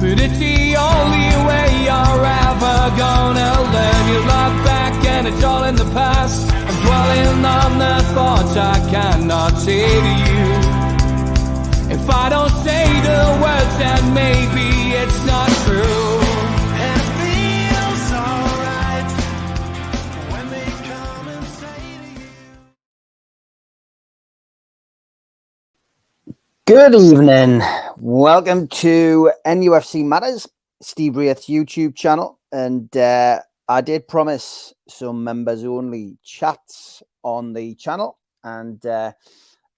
But it's the only way you're ever gonna learn. You look back and it's all in the past. I'm dwelling on the thoughts I cannot say to you. If I don't say the words, then maybe it's not true. And it feels alright when they come and say to you. Good evening. Welcome to NUFC Matters, Steve Wraith's YouTube channel. And I did promise some members only chats on the channel. And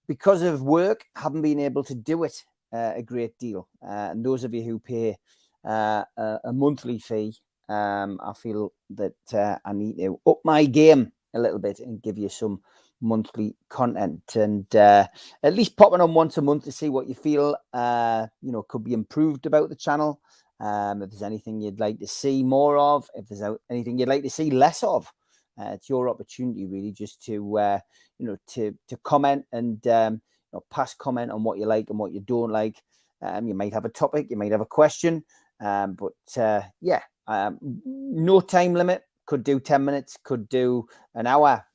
because of work, haven't been able to do it a great deal. And those of you who pay a monthly fee, I feel that I need to up my game a little bit and give you some monthly content, and at least popping on once a month to see what you feel could be improved about the channel. If there's anything you'd like to see more of, if there's anything you'd like to see less of, it's your opportunity really just to to comment and pass comment on what you like and what you don't like. You might have a topic, you might have a question, but no time limit. Could do 10 minutes, could do an hour.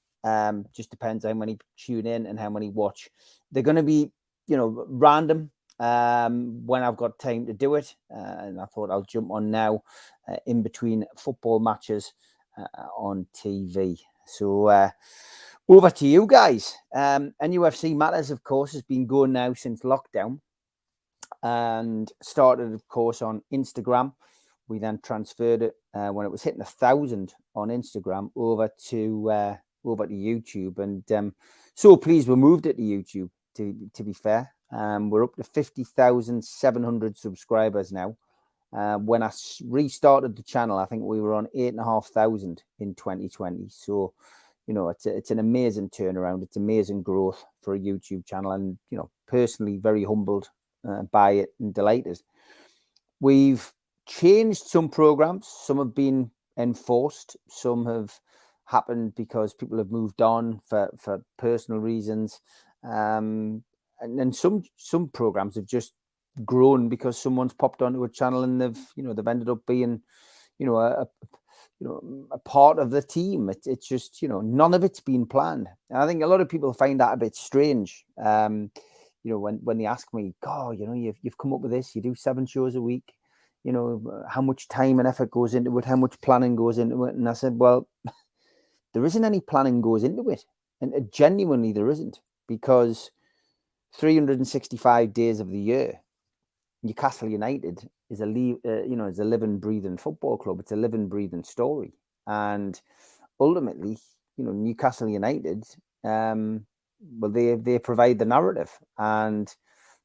Just depends how many tune in and how many watch. They're going to be, random when I've got time to do it. And I thought I'll jump on now in between football matches on TV. So over to you guys. NUFC Matters, of course, has been going now since lockdown and started, of course, on Instagram. We then transferred it when it was hitting 1,000 on Instagram over to YouTube, and so pleased we moved it to YouTube. To be fair, we're up to 50,700 subscribers now. When I restarted the channel, I think we were on 8,500 in 2020. So, it's an amazing turnaround. It's amazing growth for a YouTube channel, and personally very humbled by it and delighted. We've changed some programs. Some have been enforced. Some have happened because people have moved on for personal reasons. And then some programs have just grown because someone's popped onto a channel and they've ended up being, a part of the team. It's just, none of it's been planned. And I think a lot of people find that a bit strange. When they ask me, God, you've come up with this, you do 7 shows a week, how much time and effort goes into it, how much planning goes into it. And I said, well, there isn't any planning goes into it. And genuinely there isn't, because 365 days of the year, Newcastle United is a living, breathing football club. It's a living, breathing story. And ultimately, Newcastle United, they provide the narrative. And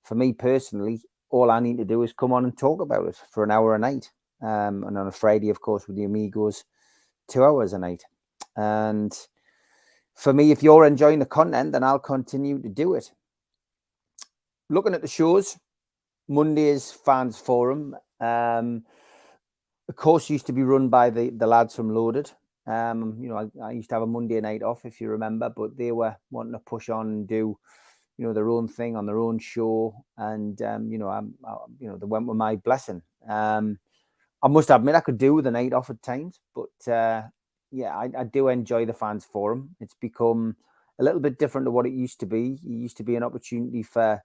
for me personally, all I need to do is come on and talk about it for an hour a night. And on a Friday, of course, with the Amigos, 2 hours a night. And for me, if you're enjoying the content, then I'll continue to do it. Looking at the shows, Monday's Fans Forum, of course, used to be run by the lads from Loaded. I used to have a Monday night off, if you remember, but they were wanting to push on and do, their own thing on their own show. And, they went with my blessing. I must admit, I could do with a night off at times, but I do enjoy the Fans Forum. It's become a little bit different to what it used to be. It used to be an opportunity for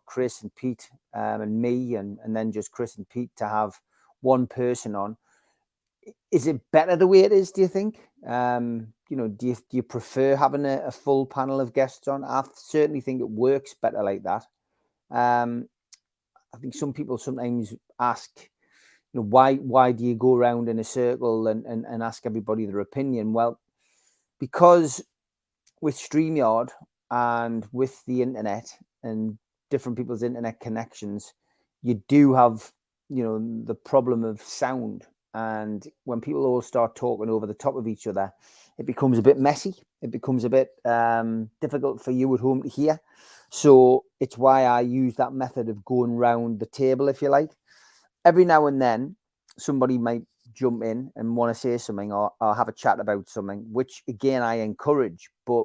Chris and Pete and me, and then just Chris and Pete to have one person on. Is it better the way it is, do you think? Do you prefer having a full panel of guests on? I certainly think it works better like that. I think some people sometimes ask, why do you go around in a circle and ask everybody their opinion? Well, because with StreamYard and with the internet and different people's internet connections, you do have, the problem of sound. And when people all start talking over the top of each other, it becomes a bit messy. It becomes a bit difficult for you at home to hear. So it's why I use that method of going round the table, if you like. Every now and then, somebody might jump in and want to say something or have a chat about something, which, again, I encourage. But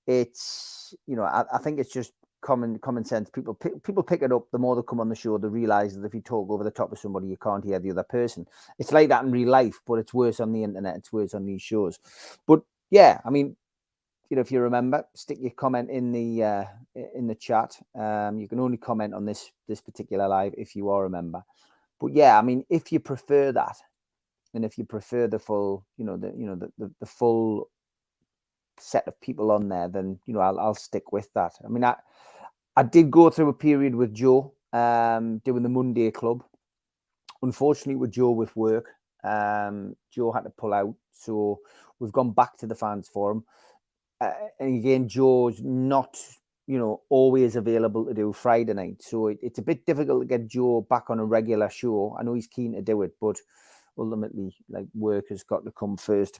it's, I think it's just common sense. People pick it up. The more they come on the show, they realise that if you talk over the top of somebody, you can't hear the other person. It's like that in real life, but it's worse on the internet. It's worse on these shows. But yeah, I mean, you know, if you remember, stick your comment in the chat. You can only comment on this particular live if you are a member. But yeah, I mean, if you prefer that, and if you prefer the full, the full set of people on there, then I'll stick with that. I mean, I did go through a period with Joe doing the Monday Club. Unfortunately, with Joe with work, Joe had to pull out, so we've gone back to the Fans Forum. And again, Joe's not always available to do Friday night, so it's a bit difficult to get Joe back on a regular show. I know he's keen to do it, but ultimately, like, work has got to come first.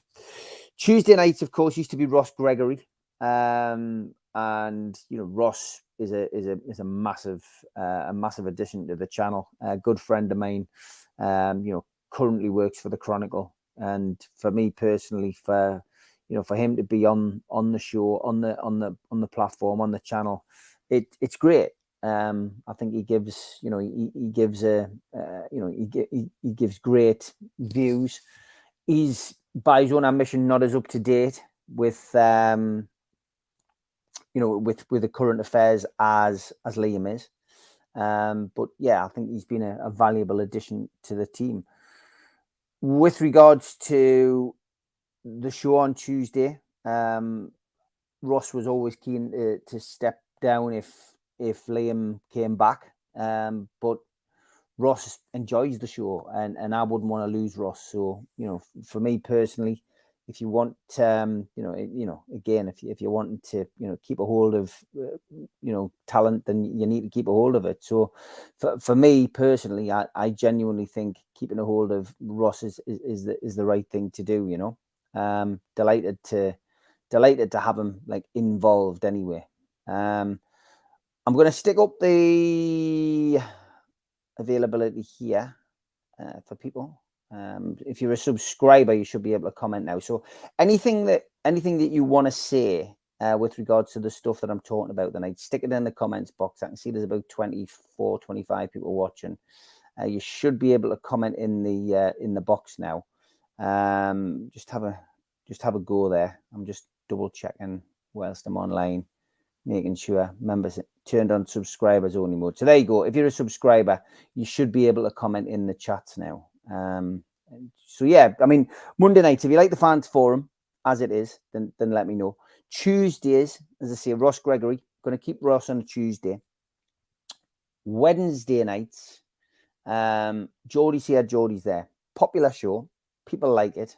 Tuesday nights, of course, used to be Ross Gregory, and Ross is a massive addition to the channel. A good friend of mine, currently works for the Chronicle, and for me personally, for him to be on the show, on the platform, on the channel, it's great. I think he gives great views. He's, by his own admission, not as up to date with with the current affairs as Liam is. But yeah, I think he's been a valuable addition to the team. With regards to the show on Tuesday, Ross was always keen to step down if Liam came back, but Ross enjoys the show, and I wouldn't want to lose Ross. So for me personally, if you want again, if you want to keep a hold of talent, then you need to keep a hold of it. So for me personally, I genuinely think keeping a hold of Ross is the right thing to do. Delighted to have him like involved anyway. I'm going to stick up the availability here for people. If you're a subscriber, you should be able to comment now. So anything that you want to say with regards to the stuff that I'm talking about tonight, stick it in the comments box. I can see there's about 24, 25 people watching. You should be able to comment in the box now. Just have a go there. I'm just double checking whilst I'm online, making sure members turned on subscribers only mode. So there you go. If you're a subscriber, you should be able to comment in the chats now. So yeah, I mean, Monday nights, if you like the Fans Forum as it is, then let me know. Tuesdays, as I say, Ross Gregory, going to keep Ross on a Tuesday. Wednesday nights, Geordie's here, Geordie's there. Popular show. People like it.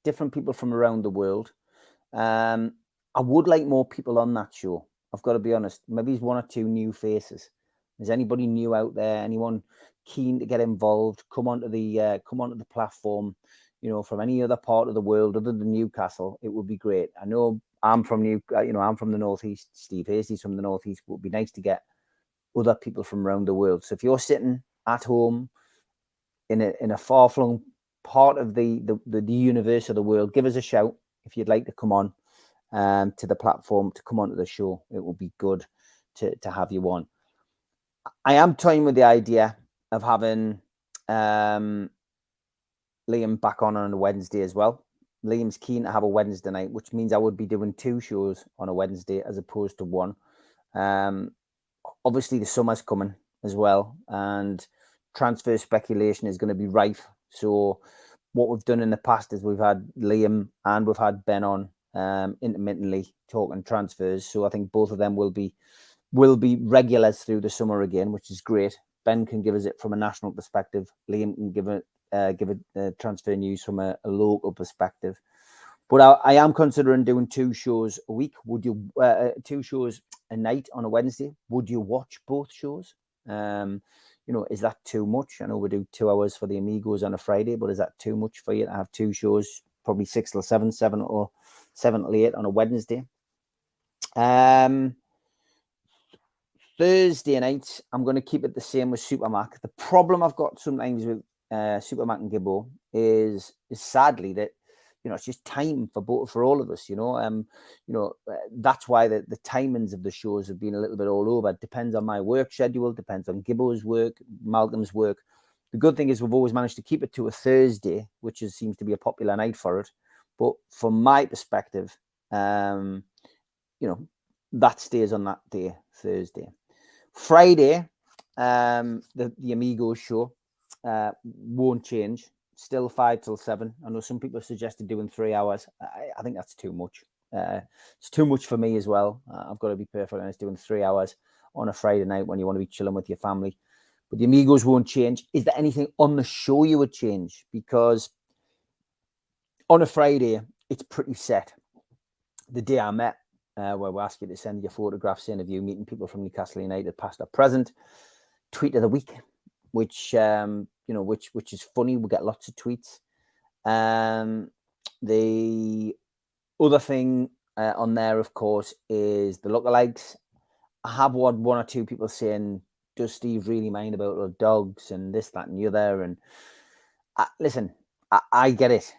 Different people from around the world. I would like more people on that show. I've got to be honest. Maybe it's one or two new faces. Is anybody new out there? Anyone keen to get involved? Come onto the platform. From any other part of the world other than Newcastle, it would be great. I know I'm from I'm from the northeast. Steve Hasty's from the northeast. It would be nice to get other people from around the world. So if you're sitting at home in a far-flung part of the universe of the world, give us a shout if you'd like to come on to the platform, to come onto the show. It would be good to have you on. I am toying with the idea of having Liam back on a Wednesday as well. Liam's keen to have a Wednesday night, which means I would be doing 2 shows on a Wednesday as opposed to 1. Obviously, the summer's coming as well, and transfer speculation is going to be rife. So what we've done in the past is we've had Liam and we've had Ben on intermittently talking transfers. So I think both of them will be regulars through the summer again, which is great. Ben can give us it from a national perspective. Liam can give it transfer news from a local perspective. But I am considering doing 2 shows a week. Would you 2 shows a night on a Wednesday? Would you watch both shows? Is that too much? I know we do 2 hours for the Amigos on a Friday, but is that too much for you to have 2 shows, probably 6 till 7, 7 or 7 till 8 on a Wednesday? Thursday nights, I'm going to keep it the same with Supermac. The problem I've got sometimes with Supermac and Gibbo is sadly that it's just time for all of us, that's why the timings of the shows have been a little bit all over. It depends on my work schedule, depends on Gibbo's work, Malcolm's work. The good thing is we've always managed to keep it to a Thursday, which seems to be a popular night for it. But from my perspective, that stays on that day, Thursday. Friday, the Amigos show won't change. Still 5 till 7. I know some people have suggested doing 3 hours. I think that's too much. It's too much for me as well. I've got to be perfectly honest, doing 3 hours on a Friday night when you want to be chilling with your family. But the Amigos won't change. Is there anything on the show you would change? Because on a Friday, it's pretty set. The day I met, where we ask you to send your photographs in of you meeting people from Newcastle United, past or present, tweet of the week, which is funny. We get lots of tweets. The other thing on there, of course, is the lookalikes. I have one or two people saying, does Steve really mind about the dogs and this, that, and the other? And listen, I get it.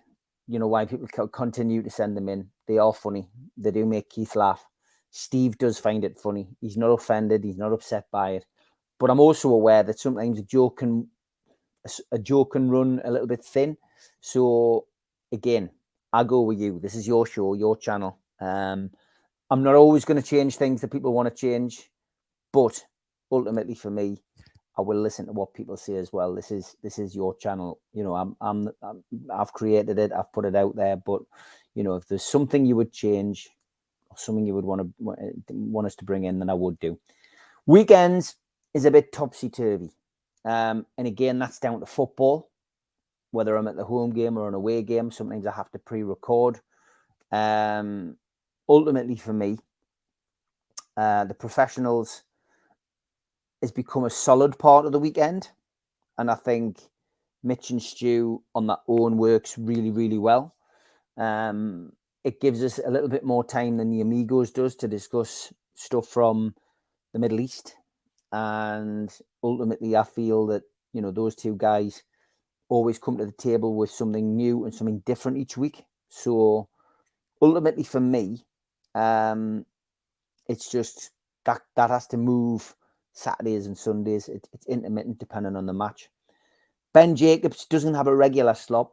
You know why people continue to send them in. They are funny. They do make Keith laugh. Steve does find it funny. He's not offended. He's not upset by it. But I'm also aware that sometimes a joke can run a little bit thin. So again, I go with you. This is your show, your channel. I'm not always going to change things that people want to change, but ultimately for me, I will listen to what people say as well. This is your channel. I've created it. I've put it out there. But if there's something you would change or something you would want us to bring in, then I would do. Weekends is a bit topsy-turvy. And again, that's down to football, whether I'm at the home game or an away game. Sometimes I have to pre-record. Ultimately for me, the professionals has become a solid part of the weekend. And I think Mitch and Stu on their own works really, really well. It gives us a little bit more time than the Amigos does to discuss stuff from the Middle East. And ultimately, I feel that, those two guys always come to the table with something new and something different each week. So ultimately for me, it's just that has to move Saturdays and Sundays. It's intermittent depending on the match. Ben Jacobs doesn't have a regular slot,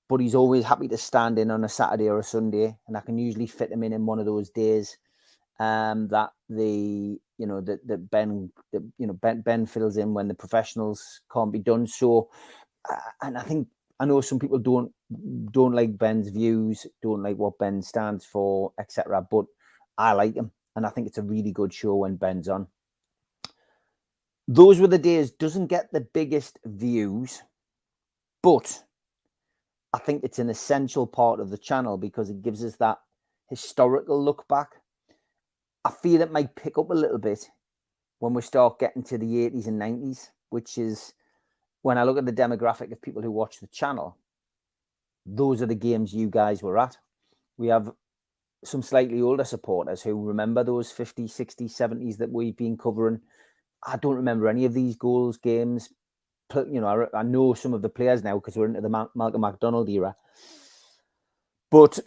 but he's always happy to stand in on a Saturday or a Sunday, and I can usually fit him in one of those days that Ben fills in when the professionals can't be done. So, and I know some people don't like Ben's views, don't like what Ben stands for, etc. But I like him, and I think it's a really good show when Ben's on. Those were the days. Doesn't get the biggest views, but I think it's an essential part of the channel because it gives us that historical look back. I feel it might pick up a little bit when we start getting to the 80s and 90s, which is when I look at the demographic of people who watch the channel. Those are the games you guys were at. We have some slightly older supporters who remember those 50s, 60s, 70s that we've been covering. I don't remember any of these games. I know some of the players now because we're into the Malcolm MacDonald era. But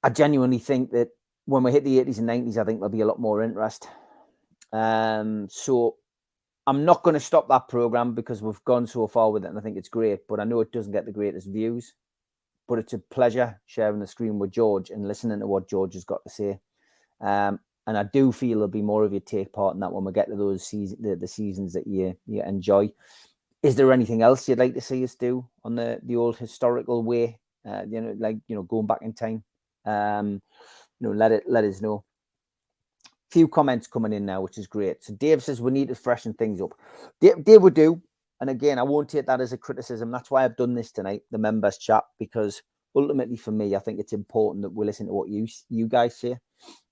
I genuinely think that when we hit the 80s and 90s, I think there'll be a lot more interest. So I'm not going to stop that program because we've gone so far with it and I think it's great. But I know it doesn't get the greatest views. But it's a pleasure sharing the screen with George and listening to what George has got to say. And I do feel there'll be more of you take part in that when we get to those the seasons that you enjoy. Is there anything else you'd like to see us do on the old historical way? Going back in time. Let us know. Few comments coming in now, which is great. So Dave says we need to freshen things up. Dave would do. And again, I won't take that as a criticism. That's why I've done this tonight, the members chat, because ultimately for me, I think it's important that we listen to what you guys say.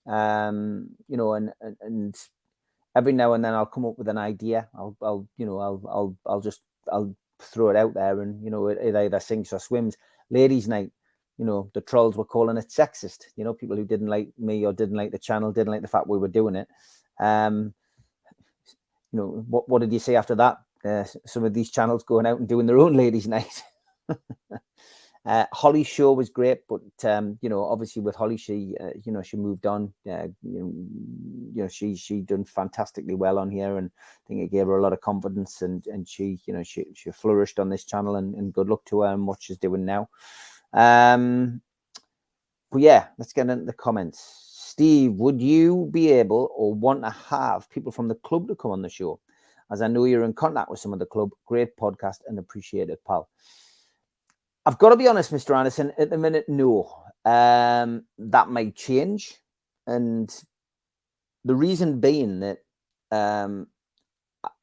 And every now and then I'll come up with an idea. I'll throw it out there, and it either sinks or swims. Ladies' night, the trolls were calling it sexist. People who didn't like me or didn't like the channel, didn't like the fact we were doing it. What did you say after that? Some of these channels going out and doing their own ladies' night. Holly's show was great, but obviously with Holly, she she moved on. She done fantastically well on here, and I think it gave her a lot of confidence, and she flourished on this channel, and good luck to her and what she's doing now. But yeah, let's get into the comments. Steve, would you be able or want to have people from the club to come on the show? As I know you're in contact with some of the club. Great podcast and appreciate it, pal. I've got to be honest, Mr. Anderson, at the minute, no. That may change. And the reason being that I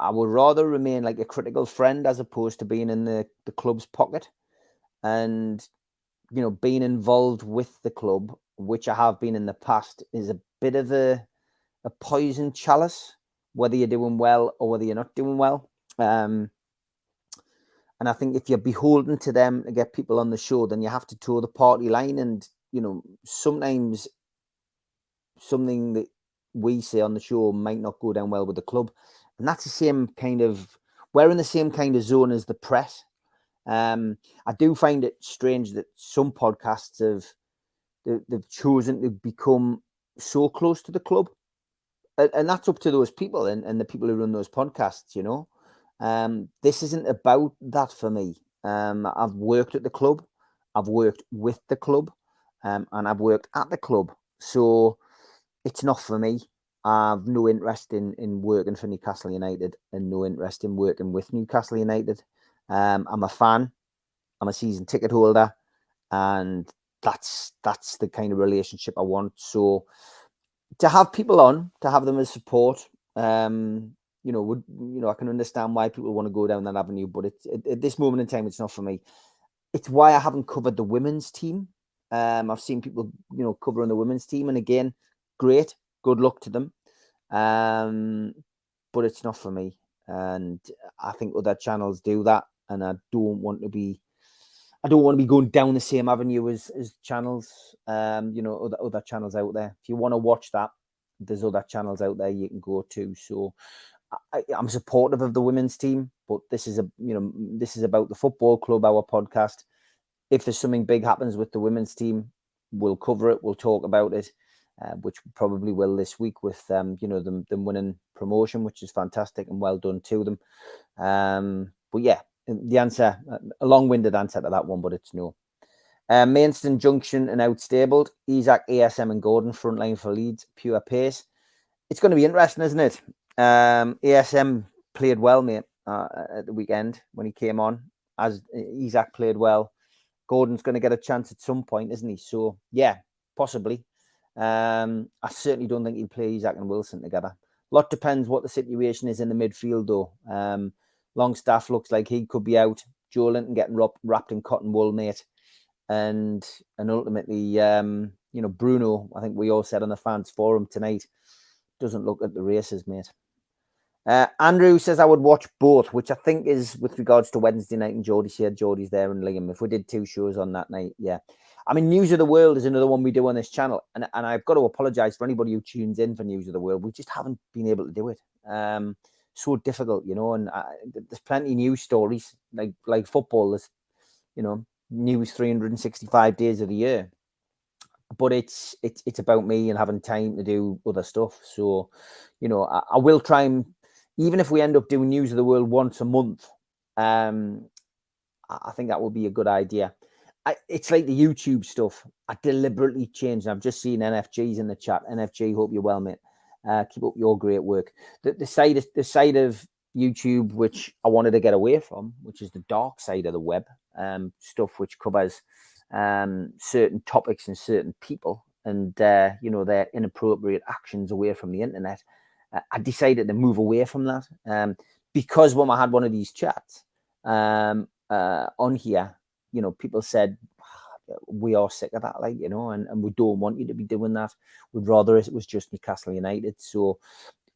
would rather remain like a critical friend as opposed to being in the club's pocket. And being involved with the club, which I have been in the past, is a bit of a poison chalice, whether you're doing well or whether you're not doing well. And I think if you're beholden to them to get people on the show, then you have to toe the party line. And, sometimes something that we say on the show might not go down well with the club. And that's the same kind of, we're in the same kind of zone as the press. I do find it strange that some podcasts they've chosen to become so close to the club, and that's up to those people and the people who run those podcasts. This isn't about that for me. I've worked at the club, I've worked with the club, and I've worked at the club, so it's not for me. I've no interest in working for Newcastle United and no interest in working with Newcastle United. I'm a fan, I'm a season ticket holder, and that's the kind of relationship I want. So to have people on, to have them as support, I can understand why people want to go down that avenue, but at this moment in time, it's not for me. It's why I haven't covered the women's team. I've seen people, covering the women's team, and again, great, good luck to them. But it's not for me, and I think other channels do that. And I don't want to be going down the same avenue as channels, other channels out there. If you want to watch that, there's other channels out there you can go to. So I'm supportive of the women's team, but this is about the football club, our podcast. If there's something big happens with the women's team, we'll cover it. We'll talk about it, which we probably will this week with them winning promotion, which is fantastic and well done to them. But yeah. The answer, a long-winded answer to that one, but it's no. Maidstone Junction and outstabled. Isaac, ASM and Gordon, frontline for Leeds, pure pace. It's going to be interesting, isn't it? ASM played well, mate, at the weekend when he came on. As Isaac played well. Gordon's going to get a chance at some point, isn't he? So, yeah, possibly. I certainly don't think he'll play Isaac and Wilson together. A lot depends what the situation is in the midfield, though. Longstaff looks like he could be out. Joe Linton getting wrapped in cotton wool, mate. And ultimately, Bruno, I think we all said on the fans forum tonight, doesn't look at the races, mate. Andrew says I would watch both, which I think is with regards to Wednesday night, and Geordie's here, Geordie's there, and Liam. If we did 2 shows on that night, yeah. I mean, News of the World is another one we do on this channel, and I've got to apologise for anybody who tunes in for News of the World. We just haven't been able to do it. So difficult, and there's plenty of news stories like football. There's, news 365 days of the year, but it's about me and having time to do other stuff. So, I will try and, even if we end up doing News of the World once a month, I think that would be a good idea. It's like the YouTube stuff. I deliberately changed. I've just seen NFG's in the chat. NFG, hope you're well, mate. Keep up your great work. The side of YouTube, which I wanted to get away from, which is the dark side of the web, stuff which covers certain topics and certain people, and their inappropriate actions away from the internet. I decided to move away from that because when I had one of these chats on here, people said, we are sick of that, and we don't want you to be doing that. We'd rather it was just Newcastle United. So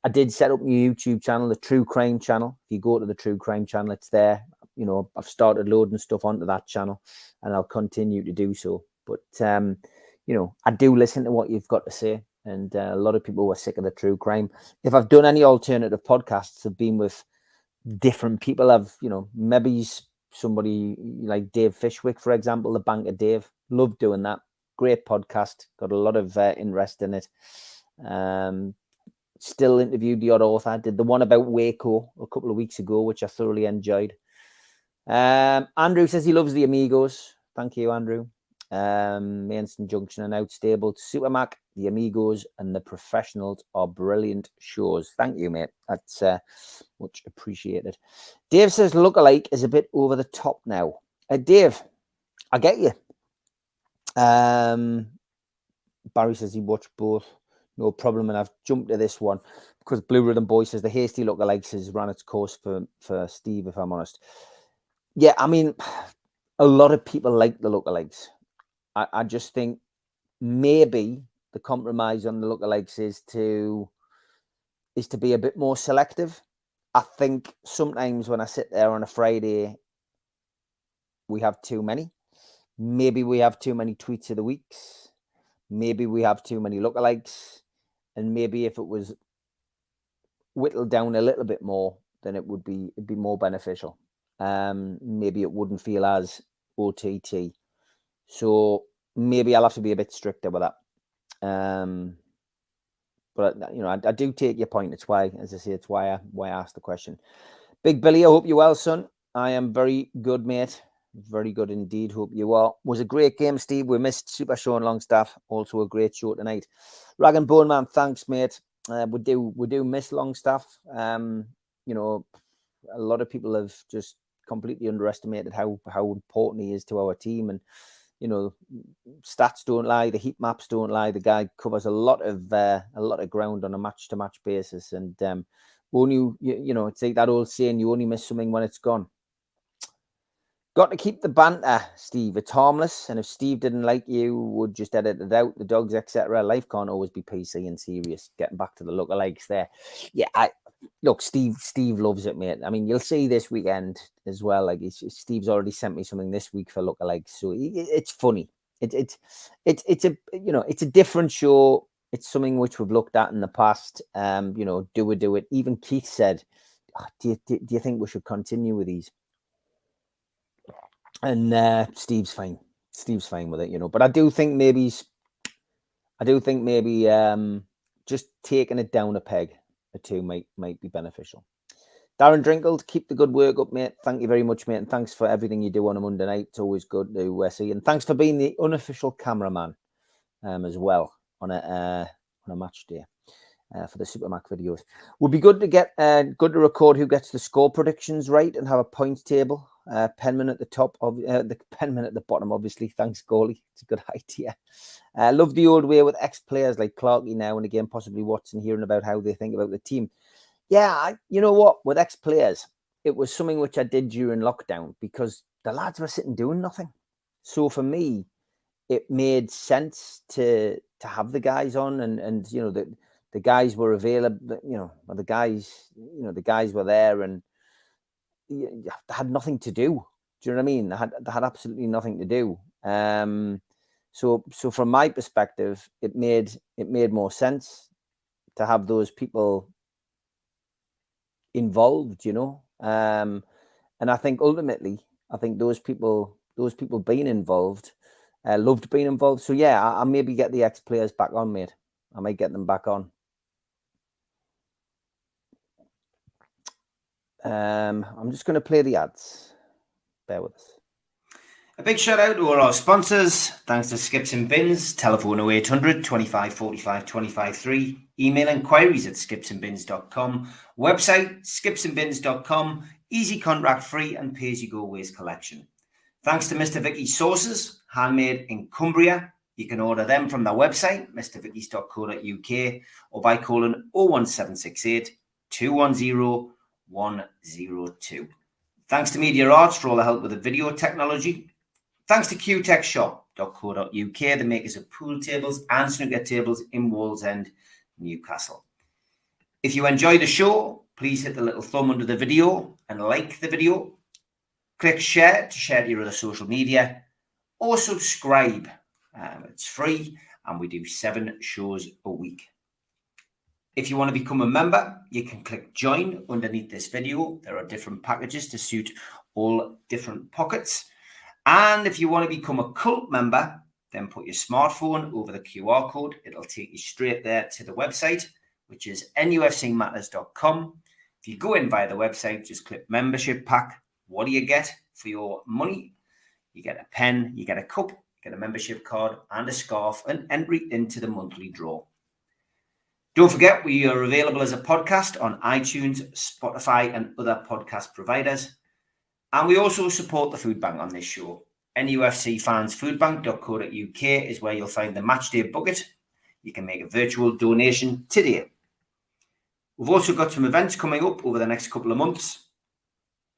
I did set up my YouTube channel, the True Crime channel. If you go to the True Crime channel, it's there. I've started loading stuff onto that channel, and I'll continue to do so. But I do listen to what you've got to say, and a lot of people were sick of the True Crime. If I've done any alternative podcasts, have been with different people. I've maybe somebody like Dave Fishwick, for example, the Banker Dave. Love doing that. Great podcast. Got a lot of interest in it. Still interviewed the odd author. Did the one about Waco a couple of weeks ago, which I thoroughly enjoyed. Andrew says he loves the Amigos. Thank you, Andrew. Maidstone Junction and Outstable, Supermac, the Amigos, and the Professionals are brilliant shows. Thank you, mate. That's much appreciated. Dave says lookalike is a bit over the top now. Dave, I get you. Barry says he watched both. No problem, and I've jumped to this one because Blue Rhythm Boy says the hasty lookalikes has run its course for Steve, if I'm honest. Yeah, I mean, a lot of people like the lookalikes. I just think maybe the compromise on the lookalikes is to be a bit more selective. I think sometimes when I sit there on a Friday, we have too many. Maybe we have too many tweets of the weeks. Maybe we have too many lookalikes. And maybe if it was whittled down a little bit more, then it'd be more beneficial. Maybe it wouldn't feel as OTT. So maybe I'll have to be a bit stricter with that. But you know, I do take your point. It's why, as I say, it's why I asked the question. Big Billy, I hope you're well, son. I am very good, mate. Very good indeed. Hope you are. Was a great game, Steve. We missed Super Sean Longstaff. Also a great show tonight. Rag and Bone Man, thanks, mate. We do miss Longstaff. You know, a lot of people have just completely underestimated how important he is to our team. And you know, stats don't lie, the heat maps don't lie. The guy covers a lot of ground on a match-to-match basis. And only you know, it's like that old saying: you only miss something when it's gone. Got to keep the banter, Steve. It's harmless, and if Steve didn't like you, would just edit it out. The dogs, etc. Life can't always be PC and serious. Getting back to the lookalikes there, yeah. Look, Steve loves it, mate. I mean, you'll see this weekend as well. Like Steve's already sent me something this week for lookalikes, so it's funny. It's a, you know, it's a different show. It's something which we've looked at in the past. You know, do we do it? Even Keith said, oh, do you think we should continue with these? And Steve's fine. Steve's fine with it, you know. But I do think maybe just taking it down a peg or two might be beneficial. Darren Drinkle, keep the good work up, mate. Thank you very much, mate. And thanks for everything you do on a Monday night. It's always good to see. And thanks for being the unofficial cameraman as well on a match day for the Supermac videos. Would be good to get good to record who gets the score predictions right and have a points table. Penman at the top of the Penman at the bottom, obviously. Thanks, goalie. It's a good idea. Love the old way with ex-players like Clarkey now and again, possibly Watson, hearing about how they think about the team. Yeah, you know what? With ex-players, it was something which I did during lockdown because the lads were sitting doing nothing. So for me, it made sense to have the guys on, and you know, the guys were available. You know, the guys were there, and they had nothing to do. Do you know what I mean? They had absolutely nothing to do. So from my perspective, it made more sense to have those people involved, you know. And I think ultimately, those people being involved, loved being involved. So yeah, I maybe get the ex-players back on, mate. I might get them back on. I'm just going to play the ads. Bear with us. A big shout out to all our sponsors. Thanks to Skips and Bins. Telephone 0800 25 45 25 3. Email inquiries at skipsandbins.com. Website skipsandbins.com. Easy contract free and pay as you go waste collection. Thanks to Mr. Vicky's sauces, handmade in Cumbria. You can order them from their website, mrvickies.co.uk, or by calling 01768 210 102. Thanks to Media Arts for all the help with the video technology. Thanks to qtechshop.co.uk, the makers of pool tables and snooker tables in Wallsend, Newcastle. If you enjoy the show, please hit the little thumb under the video and like the video. Click share to share to your other social media, or subscribe. It's free, and we do 7 shows a week. If you want to become a member, you can click join underneath this video. There are different packages to suit all different pockets. And if you want to become a cult member, then put your smartphone over the QR code. It'll take you straight there to the website, which is NUFCmatters.com. If you go in via the website, just click membership pack. What do you get for your money? You get a pen, you get a cup, you get a membership card and a scarf, and entry into the monthly draw. Don't forget, we are available as a podcast on iTunes, Spotify, and other podcast providers. And we also support the food bank on this show. NUFCfansfoodbank.co.uk is where you'll find the matchday bucket. You can make a virtual donation today. We've also got some events coming up over the next couple of months.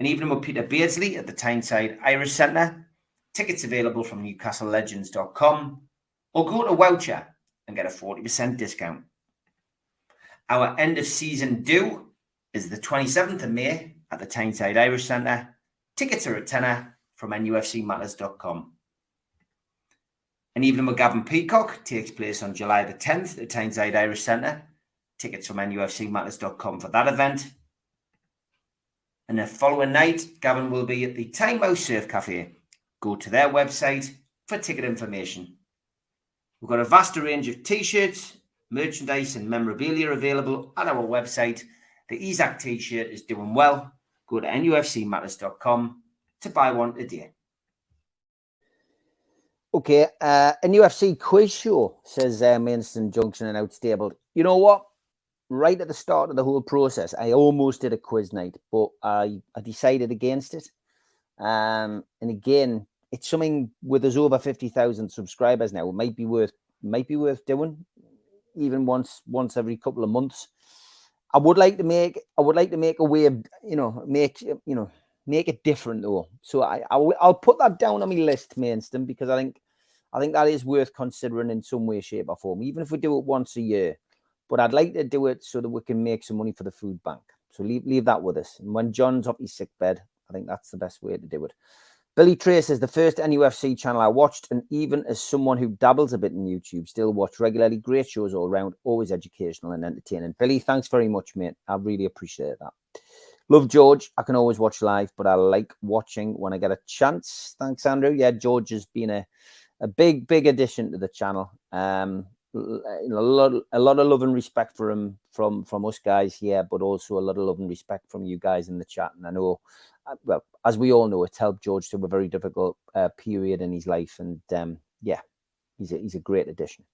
An evening with Peter Beardsley at the Tyneside Irish Centre. Tickets available from newcastlelegends.com, or go to Voucher and get a 40% discount. Our end of season do is the 27th of May at the Tyneside Irish Centre. Tickets are a tenner from NUFCmatters.com. An evening with Gavin Peacock takes place on July the 10th at the Tyneside Irish Centre. Tickets from NUFCmatters.com for that event. And the following night, Gavin will be at the Time House Surf Cafe. Go to their website for ticket information. We've got a vast range of t-shirts, merchandise and memorabilia available at our website. The Isaac t-shirt is doing well. Go to NUFCmatters.com to buy one today. Okay, a UFC quiz show, says Maidstone Junction and Outstable. You know what? Right at the start of the whole process, I almost did a quiz night, but I decided against it. And again, it's something with us over 50,000 subscribers now. It might be worth doing, even once every couple of months. I would like to make a way of, make it different though. So I'll put that down on my list, Maidstone, because I think that is worth considering in some way, shape, or form, even if we do it once a year. But I'd like to do it so that we can make some money for the food bank. So leave that with us. And when John's off his sick bed, I think that's the best way to do it. Billy Trace is the first NUFC channel I watched, and even as someone who dabbles a bit in YouTube, still watch regularly. Great shows all around, always educational and entertaining. Billy, thanks very much, mate. I really appreciate that. Love George. I can always watch live, but I like watching when I get a chance. Thanks, Andrew. Yeah, George has been a big addition to the channel. A lot of love and respect for him from us guys here, but also a lot of love and respect from you guys in the chat. And I know, well, as we all know, it's helped George through a very difficult period in his life. And yeah, he's a great addition.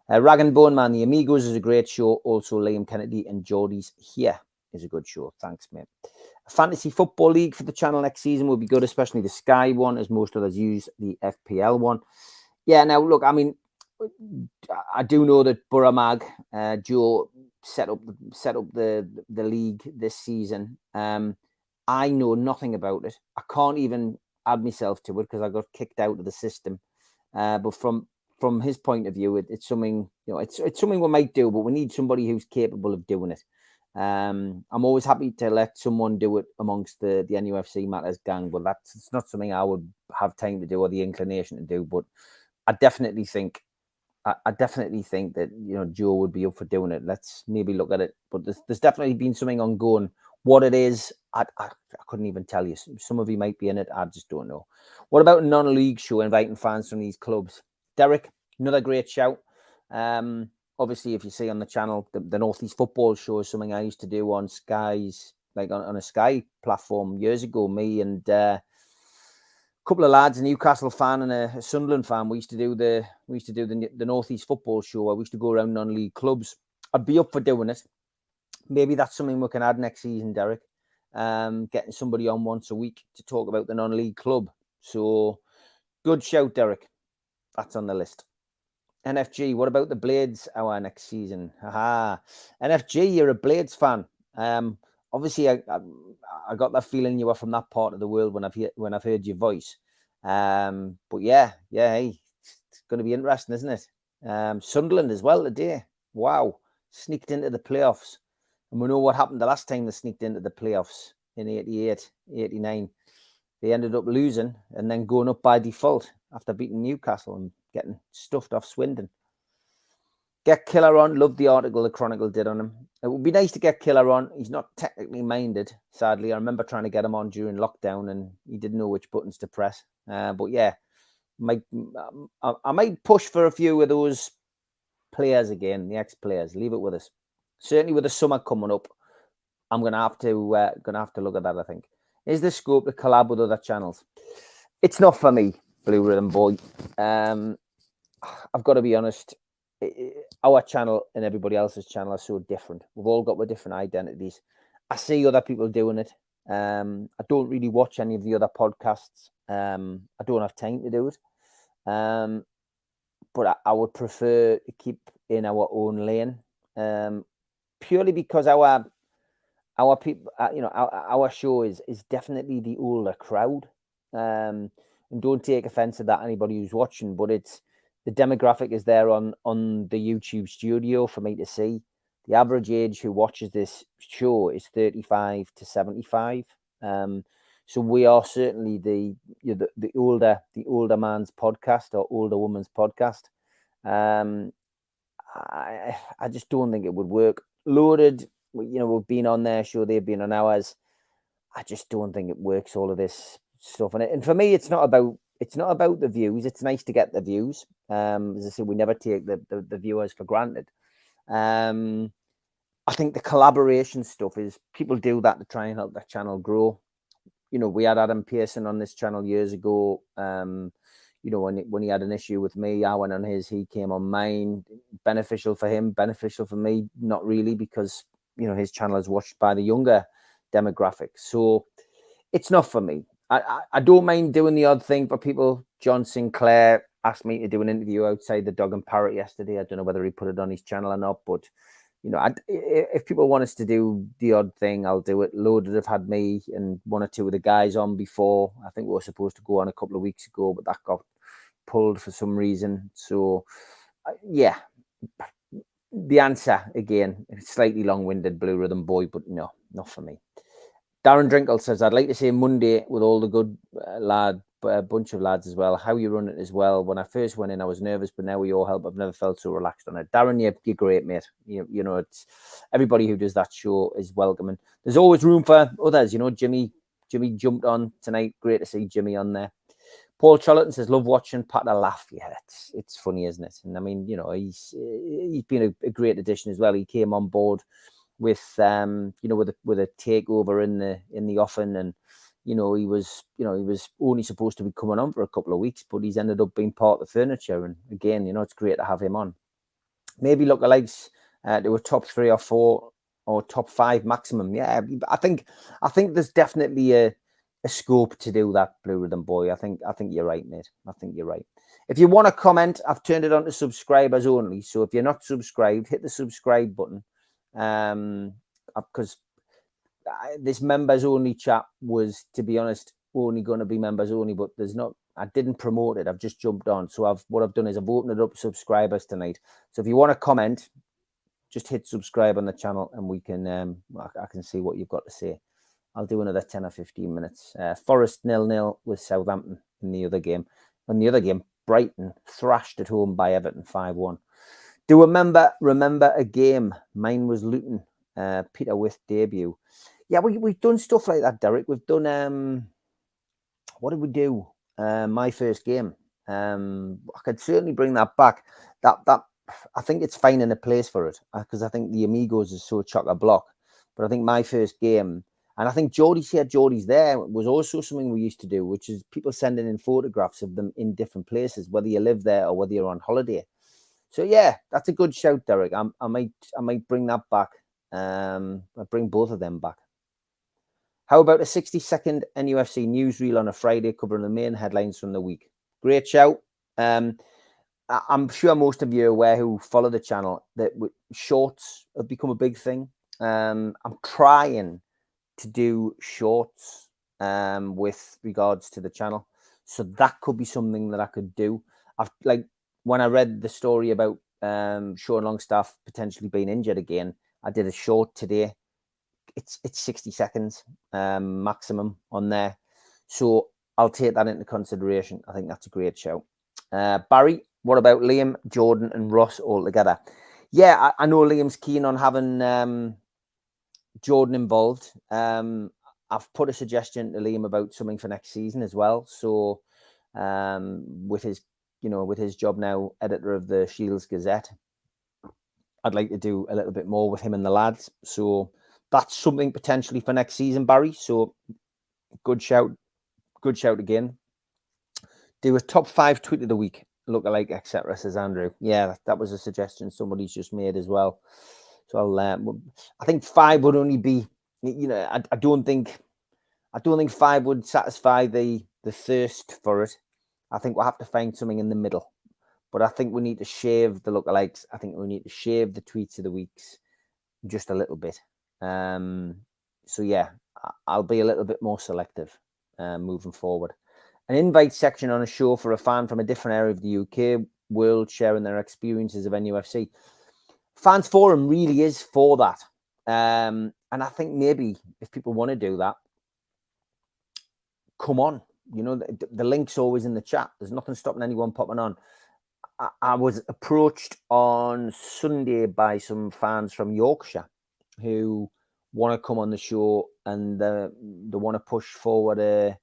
Rag and Bone Man, The Amigos is a great show. Also, Liam Kennedy and Geordie's Here is a good show. Thanks, mate. A fantasy football league for the channel next season will be good, especially the Sky one, as most others use the FPL one. Yeah, now look, I mean, I do know that Buramag, Joe set up the league this season. I know nothing about it. I can't even add myself to it because I got kicked out of the system. But from his point of view, it's something, it's something we might do, but we need somebody who's capable of doing it. I'm always happy to let someone do it amongst the NUFC Matters gang, but it's not something I would have time to do or the inclination to do. But I definitely think that Joe would be up for doing it. Let's maybe look at it. But there's definitely been something ongoing. What it is, I couldn't even tell you. Some of you might be in it. I just don't know. What about a non-league show inviting fans from these clubs? Derek, another great shout. Obviously, if you see on the channel, the Northeast Football Show is something I used to do on Sky's, like on a Sky platform years ago. Me and couple of lads, a Newcastle fan and a Sunderland fan, we used to do the Northeast Football Show. We used to go around non-league clubs. I'd be up for doing it. Maybe that's something we can add next season, Derek. Getting somebody on once a week to talk about the non-league club. So good shout, Derek. That's on the list. NFG, what about the Blades hour next season? Haha. NFG, you're a Blades fan. Obviously, I got that feeling you were from that part of the world when I've heard your voice. But yeah, hey, it's going to be interesting, isn't it? Sunderland as well today. Wow, sneaked into the playoffs. And we know what happened the last time they sneaked into the playoffs in 88, 89. They ended up losing and then going up by default after beating Newcastle and getting stuffed off Swindon. Get Killer on. Love the article the Chronicle did on him. It would be nice to get Killer on. He's not technically minded, sadly. I remember trying to get him on during lockdown and he didn't know which buttons to press. But yeah, I might push for a few of those players again, the ex-players. Leave it with us. Certainly with the summer coming up, I'm gonna have to look at that. I think is the scope to collab with other channels. It's not for me, Blue Rhythm Boy. I've got to be honest. Our channel and everybody else's channel are so different. We've all got with different identities. I see other people doing it. I don't really watch any of the other podcasts. I don't have time to do it. But I would prefer to keep in our own lane, purely because our people, our show is definitely the older crowd. And don't take offense to that, anybody who's watching, but it's the demographic is there on the YouTube studio for me to see. The average age who watches this show is 35 to 75. So we are certainly the older man's podcast or older woman's podcast. I just don't think it would work. Loaded, we've been on their show, they've been on ours. I just don't think it works, all of this stuff. And for me, it's not about the views. It's nice to get the views. As I say, we never take the viewers for granted. I think the collaboration stuff is people do that to try and help their channel grow. We had Adam Pearson on this channel years ago. When he had an issue with me, I went on his, he came on mine. Beneficial for him, beneficial for me, not really, because his channel is watched by the younger demographic. So it's not for me. I don't mind doing the odd thing for people. John Sinclair asked me to do an interview outside the Dog and Parrot yesterday. I don't know whether he put it on his channel or not, but if people want us to do the odd thing, I'll do it. Loaded have had me and one or two of the guys on before. I think we were supposed to go on a couple of weeks ago, but that got pulled for some reason. So, yeah, the answer, again, slightly long-winded, Blue Rhythm Boy, but no, not for me. Darren Drinkle says, I'd like to say Monday with all the good a bunch of lads as well. How you run it as well. When I first went in, I was nervous, but now with your help, I've never felt so relaxed on it. Darren, you're great, mate. It's everybody who does that show is welcoming. There's always room for others. Jimmy jumped on tonight. Great to see Jimmy on there. Paul Charlton says, love watching Pat laugh. Yeah, it's funny, isn't it? And I mean, he's been a great addition as well. He came on board with with a takeover in the offing, and he was only supposed to be coming on for a couple of weeks, but he's ended up being part of the furniture. And again, it's great to have him on. Maybe lookalikes to a top 3 or 4 or top 5 maximum. Yeah, I think there's definitely a scope to do that, Blue Rhythm Boy. I think you're right, mate. I think you're right. If you want to comment, I've turned it on to subscribers only. So if you're not subscribed, hit the subscribe button. Because this members only chat was, to be honest, only going to be members only, but I didn't promote it. I've just jumped on. So what I've done is I've opened it up to subscribers tonight. So if you want to comment, just hit subscribe on the channel and we can, I can see what you've got to say. I'll do another 10 or 15 minutes. Forest 0-0 with Southampton in the other game. In the other game, Brighton thrashed at home by Everton 5-1. Do remember a game? Mine was Luton, Peter With debut. Yeah, we've done stuff like that, Derek. We've done, what did we do? My first game. I could certainly bring that back. That I think it's finding a place for it, because I think the Amigos is so chock-a-block. But I think my first game, and I think Geordie's there, was also something we used to do, which is people sending in photographs of them in different places, whether you live there or whether you're on holiday. So yeah, that's a good shout, Derek. I might bring that back. I'll bring both of them back. How about a 60-second NUFC newsreel on a Friday covering the main headlines from the week? Great shout. I'm sure most of you are aware who follow the channel that shorts have become a big thing. I'm trying to do shorts with regards to the channel, so that could be something that I could do. When I read the story about Sean Longstaff potentially being injured again, I did a short today. It's 60 seconds maximum on there, so I'll take that into consideration. I think that's a great show. Barry, what about Liam, Jordan and Ross all together? Yeah, I know Liam's keen on having Jordan involved. I've put a suggestion to Liam about something for next season as well. So with his job now, editor of the Shields Gazette, I'd like to do a little bit more with him and the lads. So that's something potentially for next season, Barry. So good shout again. Do a top 5 tweet of the week, lookalike, etc. Says Andrew. Yeah, that was a suggestion somebody's just made as well. So I think 5 would only be, I don't think 5 would satisfy the thirst for it. I think we'll have to find something in the middle. But I think we need to shave the lookalikes. I think we need to shave the tweets of the weeks just a little bit. So yeah, I'll be a little bit more selective moving forward. An invite section on a show for a fan from a different area of the UK world sharing their experiences of NUFC. Fans Forum really is for that. And I think maybe if people want to do that, come on. The link's always in the chat. There's nothing stopping anyone popping on. I was approached on Sunday by some fans from Yorkshire who want to come on the show, and they want to push forward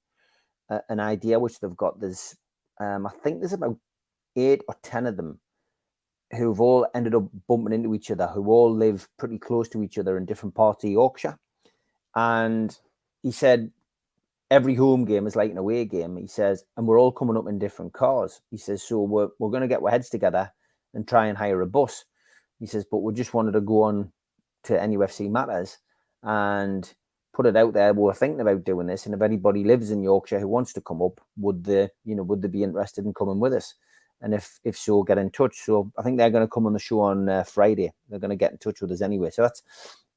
an idea which they've got. There's I think there's about 8 or 10 of them who've all ended up bumping into each other, who all live pretty close to each other in different parts of Yorkshire. And he said every home game is like an away game. He says, and we're all coming up in different cars. He says, so we're going to get our heads together and try and hire a bus. He says, but we just wanted to go on to NUFC Matters and put it out there. We're thinking about doing this, and if anybody lives in Yorkshire who wants to come up, would they be interested in coming with us? And if so, get in touch. So I think they're going to come on the show on Friday. They're going to get in touch with us anyway. So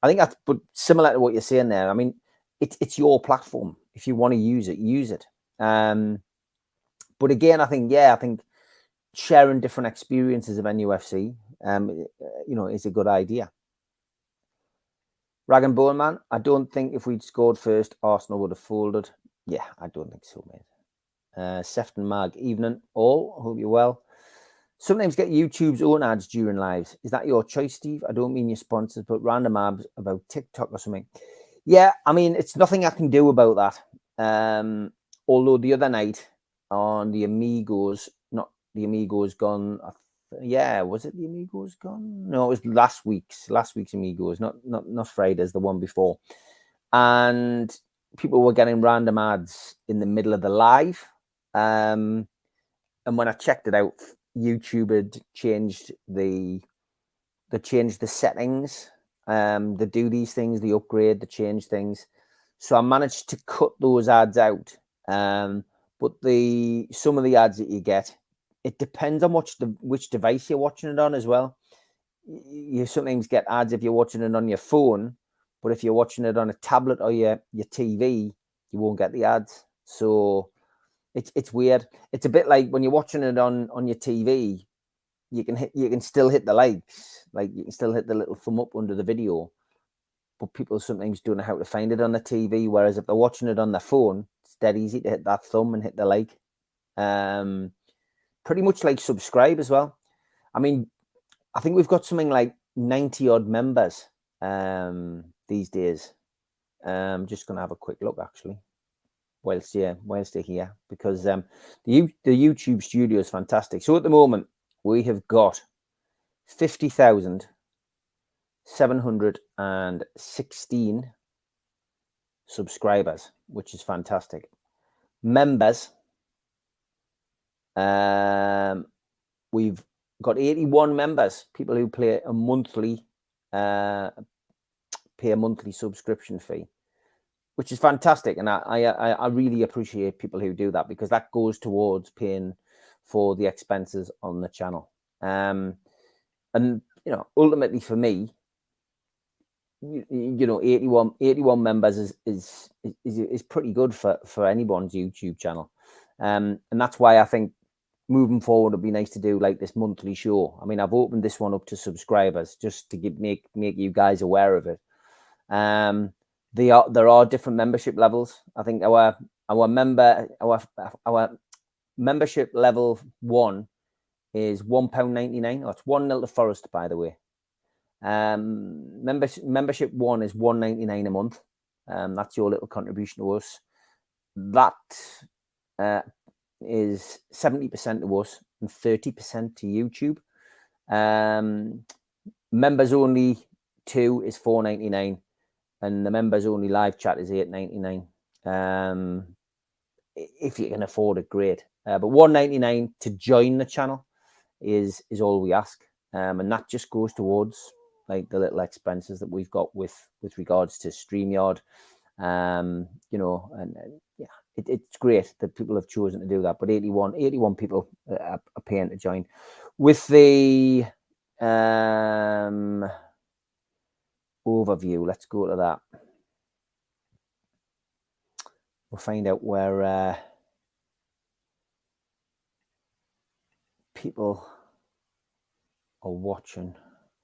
I think that's but similar to what you're saying there. I mean, it's your platform. If you want to use it, use it. But again, I think sharing different experiences of NUFC, is a good idea. Rag and Bone Man, I don't think if we'd scored first, Arsenal would have folded. Yeah, I don't think so, mate. Sefton Mag, evening all. Hope you're well. Sometimes get YouTube's own ads during lives. Is that your choice, Steve? I don't mean your sponsors, but random ads about TikTok or something. Yeah, I mean, it's nothing I can do about that. Although the other night on the Amigos, not the Amigos Gone. Yeah, was it the Amigos Gone? No, it was last week's Amigos, not Friday's, the one before. And people were getting random ads in the middle of the live. And when I checked it out, YouTube had changed the settings. They do these things, they upgrade, they change things. So I managed to cut those ads out. But some of the ads that you get, it depends on which device you're watching it on as well. You sometimes get ads if you're watching it on your phone, but if you're watching it on a tablet or your TV, you won't get the ads. So it's weird. It's a bit like when you're watching it on your TV, you can still hit the likes, like you can still hit the little thumb up under the video, but people sometimes don't know how to find it on the TV. Whereas if they're watching it on their phone, it's dead easy to hit that thumb and hit the like. Pretty much like subscribe as well. I mean, I think we've got something like 90 odd members these days. Just going to have a quick look actually, whilst you're here, because the YouTube studio is fantastic. So at the moment, we have got 50,716 subscribers, which is fantastic. Members, we've got 81 members, people who pay a monthly subscription fee, which is fantastic. And I really appreciate people who do that, because that goes towards paying for the expenses on the channel. And ultimately for me, 81 members is pretty good for anyone's YouTube channel. And that's why I think moving forward it'd be nice to do like this monthly show. I mean, I've opened this one up to subscribers just to make you guys aware of it. There are different membership levels. I think our membership level 1 is £1.99. Oh, it's 1-0 to Forest, by the way. Membership one is $1.99 a month. That's your little contribution to us. That is 70% to us and 30% to YouTube. Members only 2 is $4.99, and the members only live chat is $8.99. If you can afford it, great. But $1.99 to join the channel is all we ask, and that just goes towards like the little expenses that we've got with regards to StreamYard. You know, and yeah, it's great that people have chosen to do that. But 81 people are paying to join. With the overview, let's go to that. We'll find out where people are watching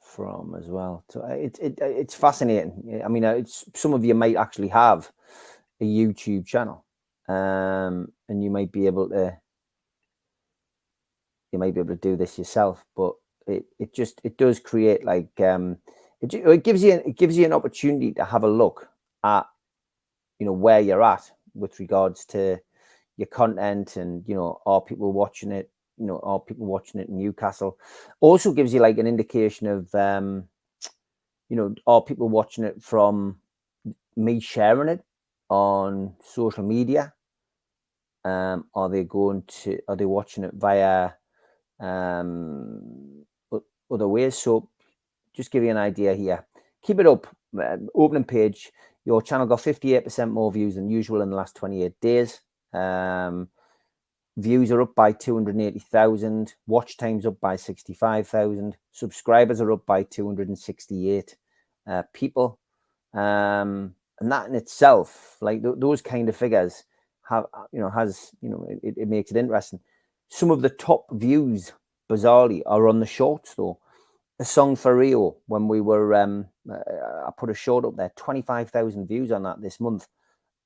from as well. So it's fascinating. I mean, it's some of you might actually have a YouTube channel, and you might be able to do this yourself. But it does create like it gives you an opportunity to have a look at, you know, where you're at with regards to your content, and, you know, are people watching it? You know, are people watching it in Newcastle? Also gives you like an indication of, you know, are people watching it from me sharing it on social media? Are they watching it via other ways? So just give you an idea here. Keep it up. Opening page, your channel got 58% more views than usual in the last 28 days. Views are up by 280,000. Watch times up by 65,000. Subscribers are up by 268 people. And that in itself, like those kind of figures, it makes it interesting. Some of the top views, bizarrely, are on the shorts though. A song for Rio, when we were, I put a short up there, 25,000 views on that this month.